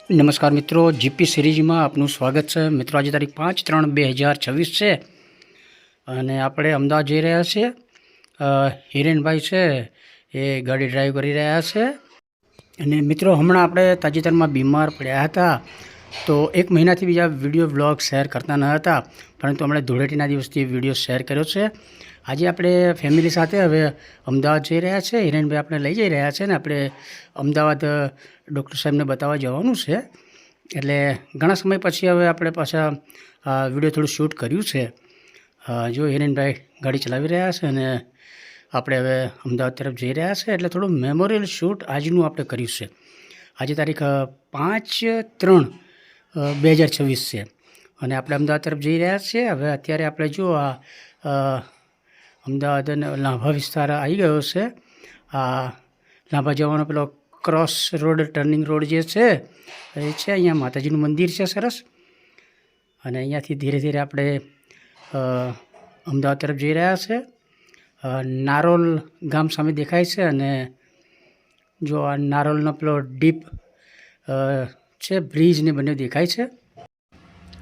નમસ્કાર મિત્રો, જીપી સિરીઝમાં આપનું સ્વાગત છે। મિત્રો આજે તારીખ 5/3/2026 છે અને આપણે અમદાવાદ જઈ રહ્યા છીએ। હિરેનભાઈ છે એ ગાડી ડ્રાઈવ કરી રહ્યા છે અને મિત્રો હમણાં આપણે તાજેતરમાં બીમાર પડ્યા હતા તો એક મહિનાથી બીજા વિડીયો વ્લોગ શેર કરતા ન હતા, પરંતુ હમણાં ધૂળેટીના દિવસથી વિડીયો શેર કર્યો છે। આજે આપણે ફેમિલી સાથે હવે અમદાવાદ જઈ રહ્યા છે। હિરેનભાઈ આપણે લઈ જઈ રહ્યા છે ને આપણે અમદાવાદ ડૉક્ટર સાહેબને બતાવવા જવાનું છે, એટલે ઘણા સમય પછી હવે આપણે પાછા વિડીયો થોડું શૂટ કર્યું છે। જો હિરેનભાઈ ગાડી ચલાવી રહ્યા છે અને આપણે હવે અમદાવાદ તરફ જઈ રહ્યા છે, એટલે થોડું મેમોરિયલ શૂટ આજનું આપણે કર્યું છે। આજે તારીખ 5/3/2026 છે અને આપણે અમદાવાદ તરફ જઈ રહ્યા છીએ। હવે અત્યારે આપણે જો અમદાવાદ લાંભા વિસ્તાર આવી ગયો છે। આ લાંભા જવાનો પેલો ક્રોસ રોડ ટર્નિંગ રોડ જે છે એ છે, અહીંયા માતાજીનું મંદિર છે સરસ, અને અહીંયાથી ધીરે ધીરે આપણે અમદાવાદ તરફ જઈ રહ્યા છે। નારોલ ગામ સામે દેખાય છે અને જો આ નારોલનો પેલો ડીપ છે, બ્રિજ ને બંને દેખાય છે,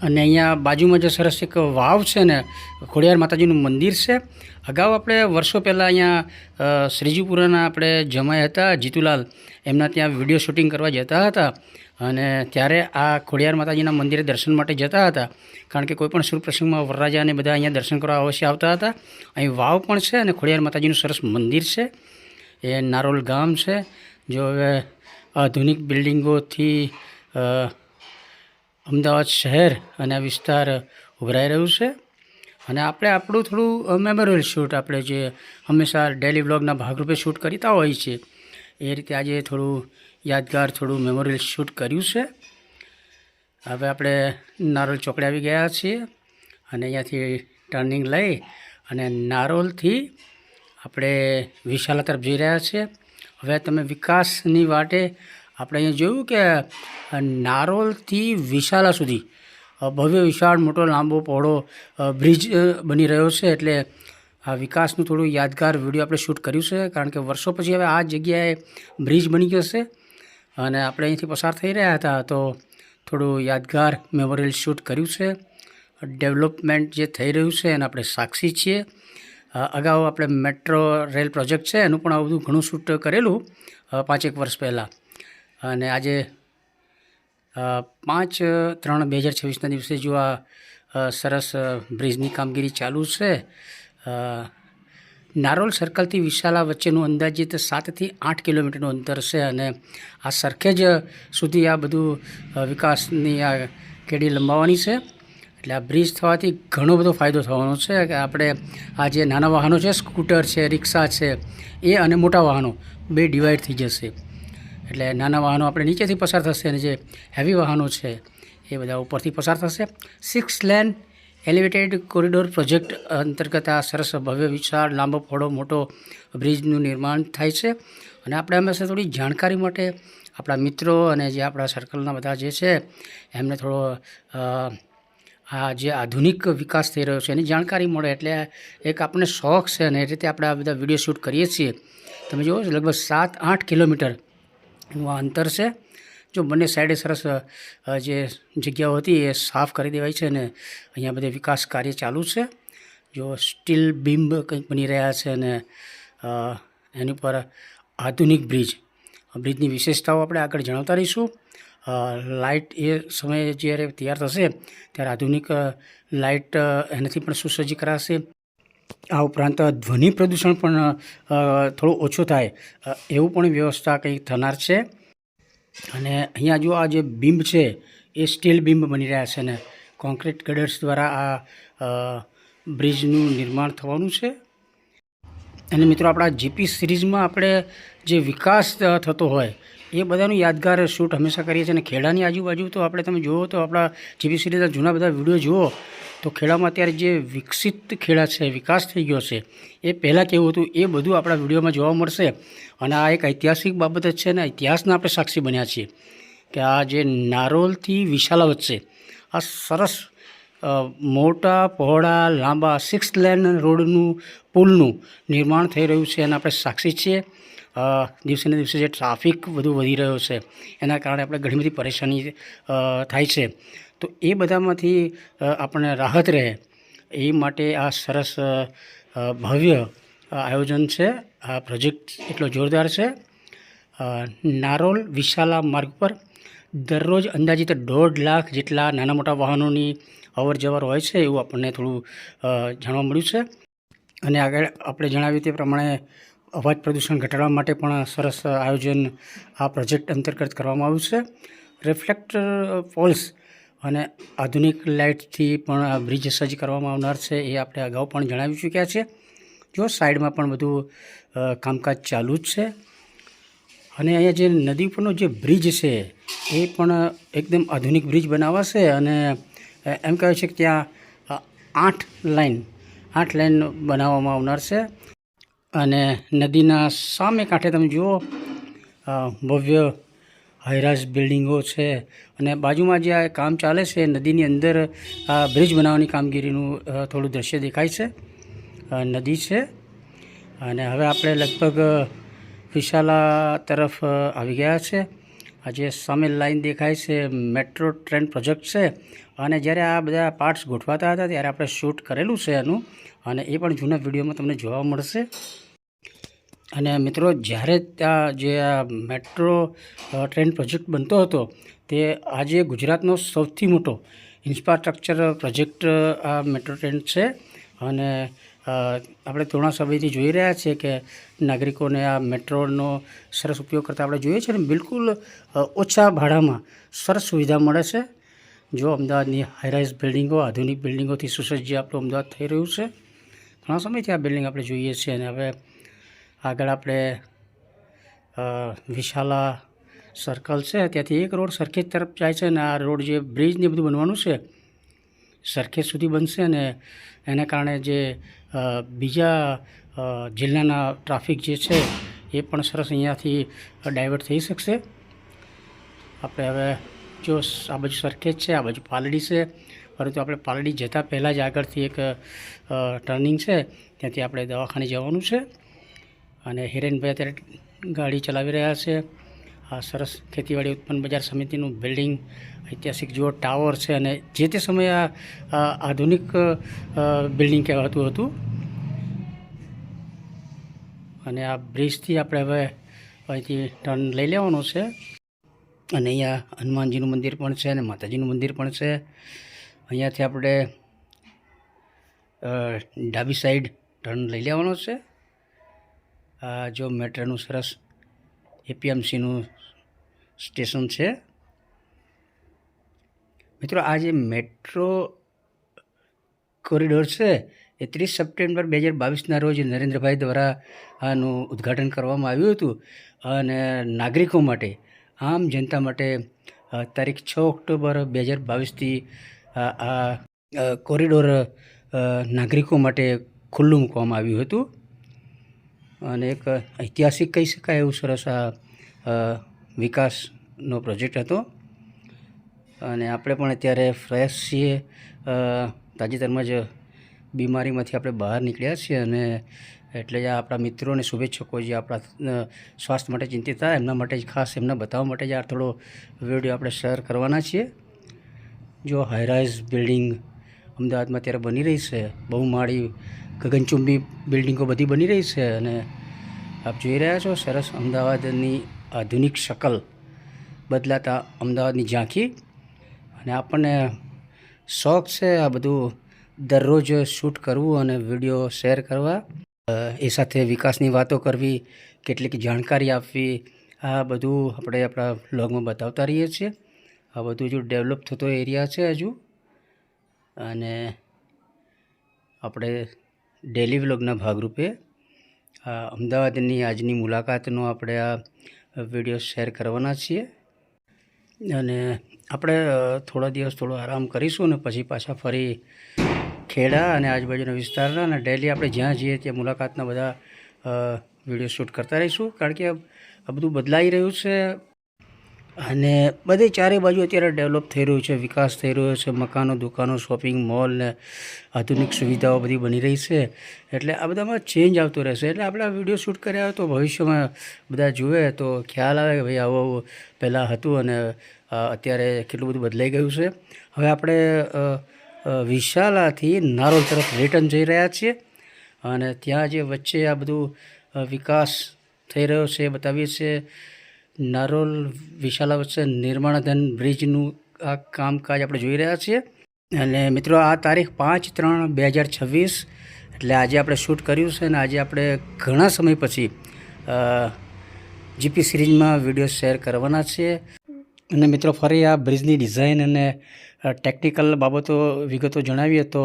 અને અહીંયા બાજુમાં જે સરસ એક વાવ છે ને ખોડિયાર માતાજીનું મંદિર છે। અગાઉ આપણે વર્ષો પહેલાં અહીંયા શ્રીજીપુરાના આપણે જમાઈ હતા જીતુલાલ, એમના ત્યાં વિડીયો શૂટિંગ કરવા જતા હતા અને ત્યારે આ ખોડિયાર માતાજીના મંદિરે દર્શન માટે જતા હતા, કારણ કે કોઈપણ શુભ પ્રસંગમાં વરરાજા અને બધા અહીંયા દર્શન કરવા અવશ્ય આવતા હતા। અહીં વાવ પણ છે અને ખોડિયાર માતાજીનું સરસ મંદિર છે। એ નારોલ ગામ છે। જો હવે આધુનિક બિલ્ડિંગોથી અમદાવાદ શહેર અને આ વિસ્તાર ઉભરાઈ રહ્યું છે અને આપણે આપણું થોડું મેમોરિયલ શૂટ આપણે જે હંમેશા ડેલી વ્લોગના ભાગરૂપે શૂટ કરતા હોઈએ છીએ, એ રીતે આજે થોડું યાદગાર થોડું મેમોરિયલ શૂટ કર્યું છે। હવે આપણે નારોલ ચોકડે આવી ગયા છીએ અને અહીંયાથી ટર્નિંગ લઈ અને નારોલથી આપણે વિશાલા તરફ જઈ રહ્યા છીએ। હવે તમે વિકાસની વાટે આપણે અહીંયા જોયું કે નારોલથી વિશાલા સુધી ભવ્ય વિશાળ મોટો લાંબો પહોળો બ્રિજ બની રહ્યો છે, એટલે આ વિકાસનું થોડું યાદગાર વિડીયો આપણે શૂટ કર્યું છે, કારણ કે વર્ષો પછી હવે આ જગ્યાએ બ્રિજ બની ગયો છે અને આપણે અહીંથી પસાર થઈ રહ્યા હતા તો થોડું યાદગાર મેમોરિયલ શૂટ કર્યું છે। ડેવલપમેન્ટ જે થઈ રહ્યું છે એને આપણે સાક્ષી છીએ। અગાઉ આપણે મેટ્રો રેલ પ્રોજેક્ટ છે એનું પણ આ બધું ઘણું શૂટ કરેલું 5-1 વર્ષ પહેલાં, અને આજે 5/3/2026ના દિવસે જો આ સરસ બ્રિજની કામગીરી ચાલુ છે। નારોલ સર્કલથી વિશાલા વચ્ચેનું અંદાજિત 7થી 8 કિલોમીટરનું અંતર છે અને આ સરખેજ સુધી આ બધું વિકાસની આ કેડી લંબાવવાની છે, એટલે આ બ્રિજ થવાથી ઘણો બધો ફાયદો થવાનો છે કે આપણે આ જે નાના વાહનો છે, સ્કૂટર છે, રિક્ષા છે, એ અને મોટા વાહનો બે ડિવાઈડ થઈ જશે, એટલે નાના વાહનો આપણે નીચેથી પસાર થશે અને જે હેવી વાહનો છે એ બધા ઉપરથી પસાર થશે। 6 લેન એલિવેટેડ કોરિડોર પ્રોજેક્ટ અંતર્ગત આ સરસ ભવ્ય વિશાળ લાંબો પહોળો મોટો બ્રિજનું નિર્માણ થાય છે, અને આપણે હંમેશા થોડી જાણકારી માટે આપણા મિત્રો અને જે આપણા સર્કલના બધા જે છે એમને થોડો આ જે આધુનિક વિકાસ થઈ રહ્યો છે એની જાણકારી મળે, એટલે એક આપણને શોખ છે અને એ રીતે આપણે આ બધા વિડીયો શૂટ કરીએ છીએ। તમે જુઓ છો લગભગ 7-8 કિલોમીટરનું આ અંતર છે। જો બંને સાઈડે સરસ જે જગ્યાઓ હતી એ સાફ કરી દેવાય છે અને અહીંયા બધે વિકાસ કાર્ય ચાલુ છે। જો સ્ટીલ બીમ કંઈક બની રહ્યા છે અને એની પર આધુનિક બ્રિજની વિશેષતાઓ આપણે આગળ જણાવતા રહીશું। લાઇટ એ સમયે જ્યારે તૈયાર થશે ત્યારે આધુનિક લાઇટ એનાથી પણ સુસજ્જ કરાશે। આ ઉપરાંત ધ્વનિ પ્રદૂષણ પણ થોડું ઓછું થાય એવું પણ વ્યવસ્થા કંઈક થનાર છે, અને અહીંયા જો આ જે બીમ છે એ સ્ટીલ બીમ બની રહ્યા છે અને કોન્ક્રીટ ગડર્સ દ્વારા આ બ્રિજનું નિર્માણ થવાનું છે। અને મિત્રો આપણા જીપી સિરીઝમાં આપણે જે વિકાસ થતો હોય એ બધાનું યાદગાર શૂટ હંમેશા કરીએ છીએ, અને ખેડાની આજુબાજુ તો આપણે તમે જુઓ તો આપણા જીપી સિરીઝના જૂના બધા વિડીયો જુઓ તો ખેડામાં અત્યારે જે વિકસિત ખેડા છે, વિકાસ થઈ ગયો છે, એ પહેલાં કેવું હતું એ બધું આપણા વિડીયોમાં જોવા મળશે। અને આ એક ઐતિહાસિક બાબત જ છે અને ઇતિહાસના આપણે સાક્ષી બન્યા છીએ કે આ જે નારોલથી વિશાલા વચ્ચે આ સરસ મોટા પહોળા લાંબા 6 લેન રોડનું પુલનું નિર્માણ થઈ રહ્યું છે અને આપણે સાક્ષી છીએ। દિવસે ને દિવસે જે ટ્રાફિક વધુ વધી રહ્યો છે એના કારણે આપણે ઘણી બધી પરેશાની થાય છે. તો એ બધામાંથી આપણને રાહત રહે એ માટે આ સરસ ભવ્ય આયોજન છે. આ પ્રોજેક્ટ એટલો જોરદાર છે. નારોલ વિશાલા માર્ગ પર દરરોજ અંદાજિત 1.5 લાખ જેટલા નાના મોટા વાહનોની અવર જવર હોય છે એવું આપણને થોડું જાણવા મળ્યું છે. અને આગળ આપણે જણાવ્યું તે પ્રમાણે અવાજ પ્રદૂષણ ઘટાડવા માટે પણ સરસ આયોજન આ પ્રોજેક્ટ અંતર્ગત કરવામાં આવ્યું છે. રિફ્લેક્ટર પોલ્સ અને આધુનિક લાઇટથી પણ આ બ્રિજ સજ્જ કરવામાં આવનાર છે એ આપણે અગાઉ પણ જણાવી ચૂક્યા છે. જો સાઈડમાં પણ બધું કામકાજ ચાલુ જ છે. અને અહીંયા જે નદી ઉપરનો જે બ્રિજ છે એ પણ એકદમ આધુનિક બ્રિજ બનાવાશે અને એમ કહે છે કે ત્યાં 8 લાઇન બનાવવામાં આવનાર છે. અને નદીના સામે કાંઠે તમે જુઓ ભવ્ય હાઈરાઇઝ બિલ્ડિંગો છે અને બાજુમાં જે આ કામ ચાલે છે નદીની અંદર આ બ્રિજ બનાવવાની કામગીરીનું થોડું દ્રશ્ય દેખાય છે. નદી છે અને હવે આપણે લગભગ વિશાલા તરફ આવી ગયા છે. આ જે સામે લાઈન દેખાય છે મેટ્રો ટ્રેન પ્રોજેક્ટ છે અને જ્યારે આ બધા પાર્ટ્સ ગોઠવાતા હતા ત્યારે આપણે શૂટ કરેલું છે એનું અને એ પણ જૂના વિડીયોમાં તમને જોવા મળશે. અને મિત્રો જ્યારે ત્યાં જે આ મેટ્રો ટ્રેન પ્રોજેક્ટ બનતો હતો તે આજે ગુજરાતનો સૌથી મોટો ઇન્ફ્રાસ્ટ્રક્ચર પ્રોજેક્ટ આ મેટ્રો ટ્રેન છે. અને આપણે થોડા સમયથી જોઈ રહ્યા છીએ કે નાગરિકોને આ મેટ્રોનો સરસ ઉપયોગ કરતા આપણે જોઈએ છીએ ને બિલકુલ ઓછા ભાડામાં સરસ સુવિધા મળે છે. જો અમદાવાદની હાઈરાઇઝ બિલ્ડિંગો આધુનિક બિલ્ડિંગોથી સુસજ્જ આપણું અમદાવાદ થઈ રહ્યું છે. ઘણા સમયથી આ બિલ્ડિંગ આપણે જોઈએ છીએ અને હવે આગળ આપણે વિશાલા સર્કલ છે ત્યાંથી એક રોડ સરખેજ તરફ જાય છે અને આ રોડ જે બ્રિજ ને બધું બનવાનું છે સરખેજ સુધી બનશે અને એના કારણે જે બીજા જિલ્લાના ટ્રાફિક જે છે એ પણ સરસ અહીંયાથી ડાયવર્ટ થઈ શકશે. આપણે હવે જો આ બાજુ સરખેજ છે આ બાજુ પાલડી છે પરંતુ આપણે પાલડી જતાં પહેલાં જ આગળથી એક ટર્નિંગ છે ત્યાંથી આપણે દવાખાને જવાનું છે. અને હિરેનભાઈ અત્યારે ગાડી ચલાવી રહ્યા છે. આ સરસ ખેતીવાડી ઉત્પન્ન બજાર સમિતિનું બિલ્ડિંગ ઐતિહાસિક જેવો ટાવર છે અને જે તે સમયે આ આધુનિક બિલ્ડિંગ કહેવાતું હતું. અને આ બ્રિજથી આપણે હવે અહીંથી ટર્ન લઈ લેવાનો છે અને અહીંયા હનુમાનજીનું મંદિર પણ છે અને માતાજીનું મંદિર પણ છે. અહીંયાથી આપણે ડાબી સાઈડ ટર્ન લઈ લેવાનો છે. જો મેટ્રોનું સરસ એપીએમસીનું સ્ટેશન છે. મિત્રો આ જે મેટ્રો કોરિડોર છે એ 30 સપ્ટેમ્બર 2022ના રોજ નરેન્દ્રભાઈ દ્વારા આનું ઉદ્ઘાટન કરવામાં આવ્યું હતું અને નાગરિકો માટે આમ જનતા માટે તારીખ 6 ઓક્ટોબર 2022થી આ કોરિડોર નાગરિકો માટે ખુલ્લું મૂકવામાં આવ્યું હતું. અને એક ઐતિહાસિક કહી શકાય એવું સરસ આ વિકાસનો પ્રોજેક્ટ હતો. અને આપણે પણ અત્યારે ફ્રેશ છીએ. તાજેતરમાં જ બીમારીમાંથી આપણે બહાર નીકળ્યા છીએ અને એટલે જ આપણા મિત્રો અને શુભેચ્છકો જે આપણા સ્વાસ્થ્ય માટે ચિંતિત હતા એમના માટે જ ખાસ એમને બતાવવા માટે જ આ થોડો વિડીયો આપણે શેર કરવાના છીએ. જો હાઈરાઇઝ બિલ્ડિંગ અમદાવાદમાં અત્યારે બની રહી છે બહુમાળી ગગનચુંબી બિલ્ડિંગો બધી બની રહી છે અને આપ જોઈ રહ્યા છો સરસ અમદાવાદની આધુનિક શકલ બદલાતા અમદાવાદની ઝાંખી. અને આપણને શોખ છે આ બધું દરરોજ શૂટ કરવું અને વિડીયો શેર કરવા, એ સાથે વિકાસની વાતો કરવી, કેટલીક જાણકારી આપવી, આ બધું આપણે આપણા વ્લોગમાં બતાવતા રહીએ છીએ. આ બધું હજુ ડેવલપ થતો એરિયા છે હજુ. અને આપણે ડેલી વ્લોગના ભાગરૂપે અમદાવાદની આજની મુલાકાતનો આપણે આ વિડીયો શેર કરવાના છીએ. અને આપણે થોડા દિવસ થોડો આરામ કરીશું અને પછી પાછા ફરી ખેડા અને આજુબાજુના વિસ્તારના અને ડેલી આપણે જ્યાં જઈએ ત્યાં મુલાકાતના બધા વિડીયો શૂટ કરતા રહીશું. કારણ કે આ બધું બદલાઈ રહ્યું છે અને બધી ચારે બાજુ અત્યારે ડેવલપ થઈ રહ્યું છે, વિકાસ થઈ રહ્યો છે, મકાનો, દુકાનો, શોપિંગ મોલ ને આધુનિક સુવિધાઓ બધી બની રહી છે. એટલે આ બધામાં ચેન્જ આવતો રહેશે. એટલે આપણે આ વિડીયો શૂટ કર્યા હોય તો ભવિષ્યમાં બધા જુએ તો ખ્યાલ આવે કે ભાઈ આવું પહેલાં હતું અને અત્યારે કેટલું બધું બદલાઈ ગયું છે. હવે આપણે વિશાલાથી નારોલ તરફ રિટર્ન જઈ રહ્યા છીએ અને ત્યાં જે વચ્ચે આ બધું વિકાસ થઈ રહ્યો છે એ બતાવીએ છીએ. નારોલ વિશાલા વચ્ચે નિર્માણાધીન બ્રિજનું આ કામકાજ આપણે જોઈ રહ્યા છીએ. અને મિત્રો આ તારીખ 5/3/2026 એટલે આજે આપણે શૂટ કર્યું છે અને આજે આપણે ઘણા સમય પછી જીપી સિરીઝમાં વિડીયો શેર કરવાના છીએ. અને મિત્રો ફરી આ બ્રિજની ડિઝાઇન અને ટેકનિકલ બાબતો વિગતો જણાવીએ તો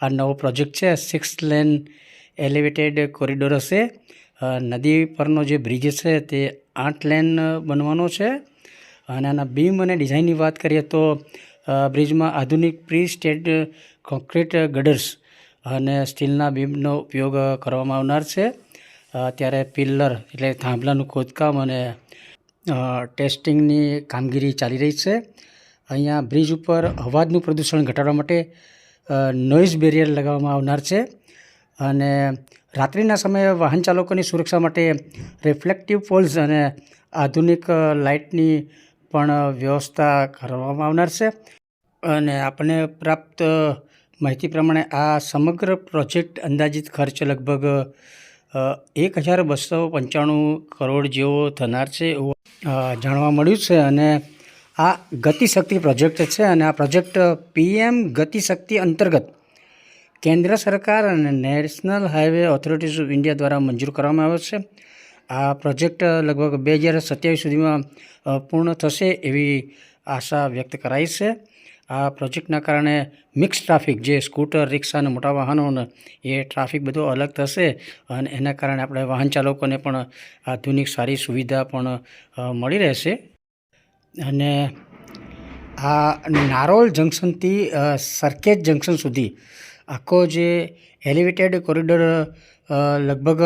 આ નવો પ્રોજેક્ટ છે 6 લેન એલિવેટેડ કોરિડોર હશે. નદી પરનો જે બ્રિજ છે તે 8 લેન બનવાનો છે. અને આના બીમ અને ડિઝાઇનની વાત કરીએ તો બ્રિજમાં આધુનિક પ્રી સ્ટેડ કોન્ક્રીટ ગડર્સ અને સ્ટીલના બીમનો ઉપયોગ કરવામાં આવનાર છે. ત્યારે પિલ્લર એટલે થાંભલાનું ખોદકામ અને ટેસ્ટિંગની કામગીરી ચાલી રહી છે. અહીંયા બ્રિજ ઉપર અવાજનું પ્રદૂષણ ઘટાડવા માટે નોઇઝ બેરિયર લગાવવામાં આવનાર છે. અને રાત્રિના સમયે વાહન ચાલકોની સુરક્ષા માટે રિફ્લેક્ટિવ પોલ્સ અને આધુનિક લાઇટની પણ વ્યવસ્થા કરવામાં આવનાર છે. અને આપણને પ્રાપ્ત માહિતી પ્રમાણે આ સમગ્ર પ્રોજેક્ટ અંદાજિત ખર્ચ લગભગ 1,295 કરોડ જેવો થનાર છે એવું જાણવા મળ્યું છે. અને આ ગતિશક્તિ પ્રોજેક્ટ છે અને આ પ્રોજેક્ટ PM ગતિશક્તિ અંતર્ગત કેન્દ્ર સરકાર અને national highway authorities of India દ્વારા મંજૂર કરવામાં આવ્યો છે. આ પ્રોજેક્ટ લગભગ 2027 સુધીમાં પૂર્ણ થશે એવી આશા વ્યક્ત કરાઈ છે. આ પ્રોજેક્ટના કારણે મિક્સ ટ્રાફિક જે સ્કૂટર, રિક્ષા અને મોટા વાહનોને એ ટ્રાફિક બધો અલગ થશે અને એના કારણે આપણે વાહન ચાલકોને પણ આધુનિક સારી સુવિધા પણ મળી રહેશે. અને આ નારોલ જંકશનથી સરખેજ જંકશન સુધી આખો જે એલિવેટેડ કોરિડોર લગભગ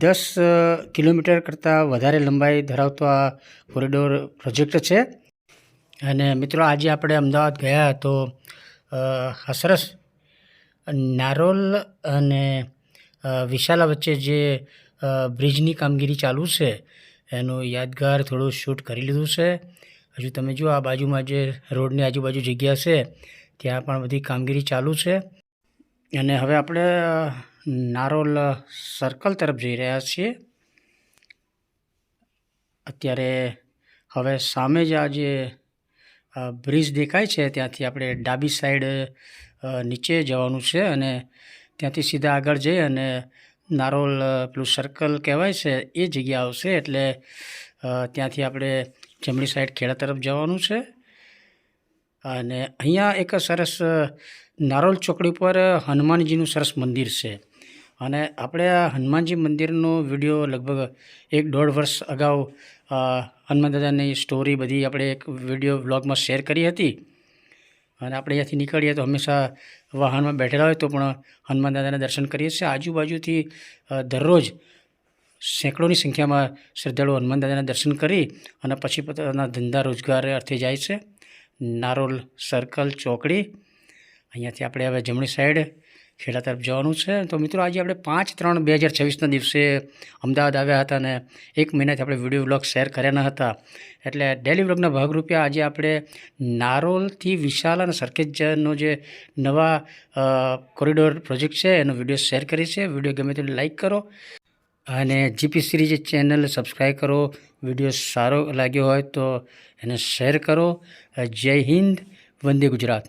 10 કિલોમીટર કરતાં વધારે લંબાઈ ધરાવતો આ કોરિડોર પ્રોજેક્ટ છે. અને મિત્રો આજે આપણે અમદાવાદ ગયા તો સરસ નારોલ અને વિશાલા વચ્ચે જે બ્રિજની કામગીરી ચાલુ છે એનું યાદગાર થોડું શૂટ કરી લીધું છે. હજુ તમે જુઓ આ બાજુમાં જે રોડની આજુબાજુ જગ્યા છે ત્યાં પણ બધી કામગીરી ચાલુ છે. અને હવે આપણે નારોલ સર્કલ તરફ જઈ રહ્યા છીએ. અત્યારે હવે સામે જ આ જે બ્રિજ દેખાય છે ત્યાંથી આપણે ડાબી સાઈડ નીચે જવાનું છે અને ત્યાંથી સીધા આગળ જઈ અને નારોલ પેલું સર્કલ કહેવાય છે એ જગ્યા આવશે. એટલે ત્યાંથી આપણે જમણી સાઈડ ખેડા તરફ જવાનું છે. અને અહીંયા એક સરસ નારોલ ચોકડી પર હનુમાનજીનું સરસ મંદિર છે. અને આપણે આ હનુમાનજી મંદિરનો વિડીયો લગભગ 1-1.5 વર્ષ અગાઉ હનુમાન દાદાની સ્ટોરી બધી આપણે એક વિડીયો વ્લોગમાં શેર કરી હતી. અને આપણે અહીંયાથી નીકળીએ તો હંમેશા વાહનમાં બેઠેલા હોય તો પણ હનુમાન દાદાના દર્શન કરીએ છીએ. આજુબાજુથી દરરોજ સેંકડોની સંખ્યામાં શ્રદ્ધાળુઓ હનુમાન દાદાના દર્શન કરી અને પછી પોતાના ધંધા રોજગાર અર્થે જાય છે. નારોલ સર્કલ ચોકડી અહીંયાથી આપણે હવે જમણી સાઈડ ખેડા તરફ જવાનું છે. તો મિત્રો આજે આપણે 5/3/2026ના દિવસે અમદાવાદ આવ્યા હતા અને 1 મહિનાથી આપણે વિડીયો વ્લોગ શેર કર્યા ન હતા. એટલે ડેલી વ્લોગના ભાગરૂપે આજે આપણે નારોલથી વિશાલ અને સરખેજનો જે નવા કોરિડોર પ્રોજેક્ટ છે એનો વિડીયો શેર કરી છે. વિડીયો ગમે તો લાઈક કરો અને જીપી સિરીઝ ચેનલ સબસ્ક્રાઈબ કરો. વિડીયો સારો લાગ્યો હોય તો એને શેર કરો. જય હિન્દ, વંદે ગુજરાત.